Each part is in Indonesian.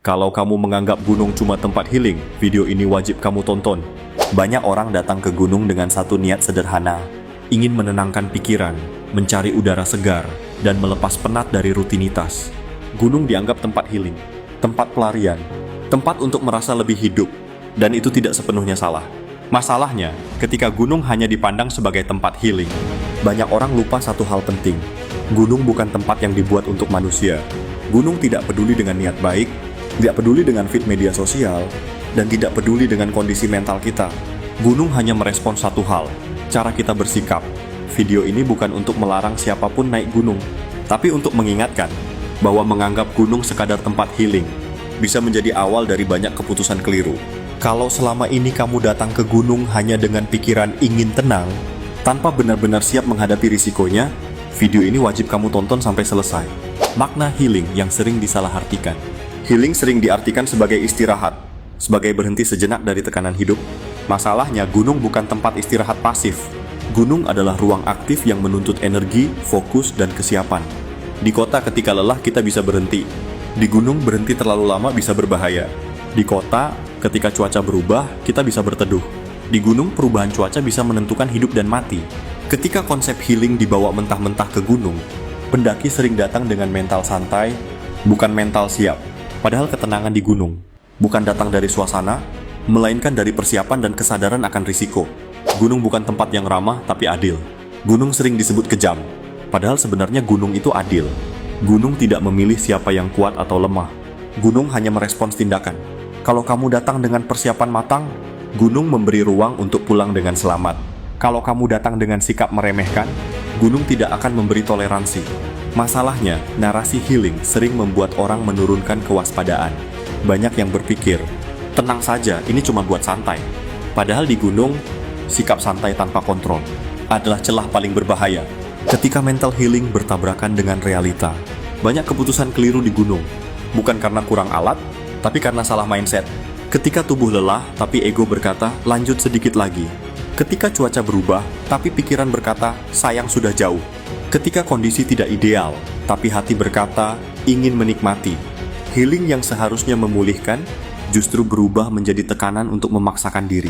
Kalau kamu menganggap gunung cuma tempat healing, video ini wajib kamu tonton. Banyak orang datang ke gunung dengan satu niat sederhana, ingin menenangkan pikiran, mencari udara segar, dan melepas penat dari rutinitas. Gunung dianggap tempat healing, tempat pelarian, tempat untuk merasa lebih hidup, dan itu tidak sepenuhnya salah. Masalahnya, ketika gunung hanya dipandang sebagai tempat healing, banyak orang lupa satu hal penting. Gunung bukan tempat yang dibuat untuk manusia. Gunung tidak peduli dengan niat baik, tidak peduli dengan feed media sosial, dan tidak peduli dengan kondisi mental kita. Gunung hanya merespon satu hal, cara kita bersikap. Video ini bukan untuk melarang siapapun naik gunung, tapi untuk mengingatkan bahwa menganggap gunung sekadar tempat healing bisa menjadi awal dari banyak keputusan keliru. Kalau selama ini kamu datang ke gunung hanya dengan pikiran ingin tenang, tanpa benar-benar siap menghadapi risikonya, video ini wajib kamu tonton sampai selesai. Makna healing yang sering disalahartikan. Healing sering diartikan sebagai istirahat, sebagai berhenti sejenak dari tekanan hidup. Masalahnya, gunung bukan tempat istirahat pasif. Gunung adalah ruang aktif yang menuntut energi, fokus, dan kesiapan. Di kota ketika lelah kita bisa berhenti. Di gunung berhenti terlalu lama bisa berbahaya. Di kota, ketika cuaca berubah, kita bisa berteduh. Di gunung, perubahan cuaca bisa menentukan hidup dan mati. Ketika konsep healing dibawa mentah-mentah ke gunung, pendaki sering datang dengan mental santai, bukan mental siap. Padahal ketenangan di gunung bukan datang dari suasana, melainkan dari persiapan dan kesadaran akan risiko. Gunung bukan tempat yang ramah tapi adil. Gunung sering disebut kejam, padahal sebenarnya gunung itu adil. Gunung tidak memilih siapa yang kuat atau lemah. Gunung hanya merespons tindakan. Kalau kamu datang dengan persiapan matang, gunung memberi ruang untuk pulang dengan selamat. Kalau kamu datang dengan sikap meremehkan, gunung tidak akan memberi toleransi. Masalahnya, narasi healing sering membuat orang menurunkan kewaspadaan. Banyak yang berpikir, tenang saja, ini cuma buat santai. Padahal di gunung, sikap santai tanpa kontrol adalah celah paling berbahaya. Ketika mental healing bertabrakan dengan realita, banyak keputusan keliru di gunung. Bukan karena kurang alat, tapi karena salah mindset. Ketika tubuh lelah, tapi ego berkata, lanjut sedikit lagi. Ketika cuaca berubah, tapi pikiran berkata, sayang sudah jauh. Ketika kondisi tidak ideal, tapi hati berkata, ingin menikmati. Healing yang seharusnya memulihkan, justru berubah menjadi tekanan untuk memaksakan diri.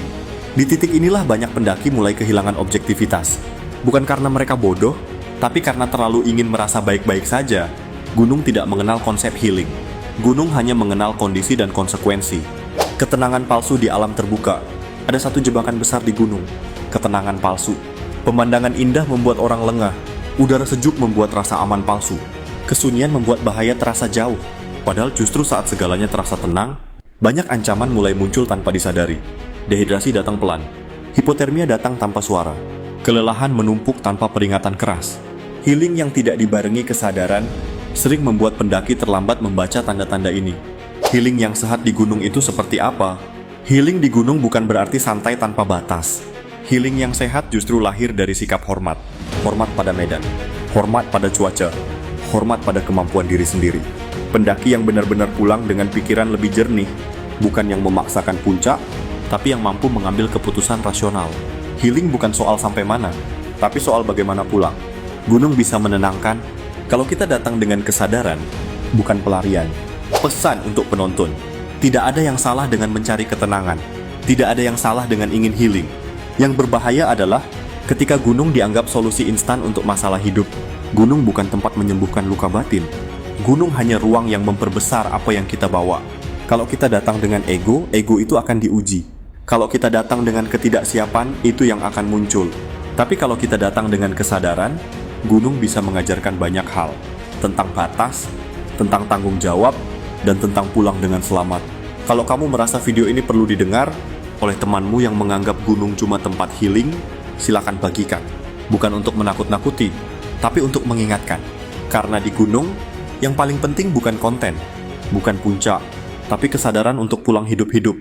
Di titik inilah banyak pendaki mulai kehilangan objektivitas. Bukan karena mereka bodoh, tapi karena terlalu ingin merasa baik-baik saja. Gunung tidak mengenal konsep healing. Gunung hanya mengenal kondisi dan konsekuensi. Ketenangan palsu di alam terbuka. Ada satu jebakan besar di gunung. Ketenangan palsu. Pemandangan indah membuat orang lengah. Udara sejuk membuat rasa aman palsu. Kesunyian membuat bahaya terasa jauh. Padahal justru saat segalanya terasa tenang, banyak ancaman mulai muncul tanpa disadari. Dehidrasi datang pelan. Hipotermia datang tanpa suara. Kelelahan menumpuk tanpa peringatan keras. Healing yang tidak dibarengi kesadaran sering membuat pendaki terlambat membaca tanda-tanda ini. Healing yang sehat di gunung itu seperti apa? Healing di gunung bukan berarti santai tanpa batas. Healing yang sehat justru lahir dari sikap hormat. Hormat pada medan, hormat pada cuaca, hormat pada kemampuan diri sendiri. Pendaki yang benar-benar pulang dengan pikiran lebih jernih, bukan yang memaksakan puncak, tapi yang mampu mengambil keputusan rasional. Healing bukan soal sampai mana, tapi soal bagaimana pulang. Gunung bisa menenangkan kalau kita datang dengan kesadaran, bukan pelarian. Pesan untuk penonton, tidak ada yang salah dengan mencari ketenangan. Tidak ada yang salah dengan ingin healing. Yang berbahaya adalah ketika gunung dianggap solusi instan untuk masalah hidup. Gunung bukan tempat menyembuhkan luka batin. Gunung hanya ruang yang memperbesar apa yang kita bawa. Kalau kita datang dengan ego, ego itu akan diuji. Kalau kita datang dengan ketidaksiapan, itu yang akan muncul. Tapi kalau kita datang dengan kesadaran, gunung bisa mengajarkan banyak hal. Tentang batas, tentang tanggung jawab, dan tentang pulang dengan selamat. Kalau kamu merasa video ini perlu didengar oleh temanmu yang menganggap gunung cuma tempat healing, silakan bagikan. Bukan untuk menakut-nakuti, tapi untuk mengingatkan. Karena di gunung, yang paling penting bukan konten, bukan puncak, tapi kesadaran untuk pulang hidup-hidup.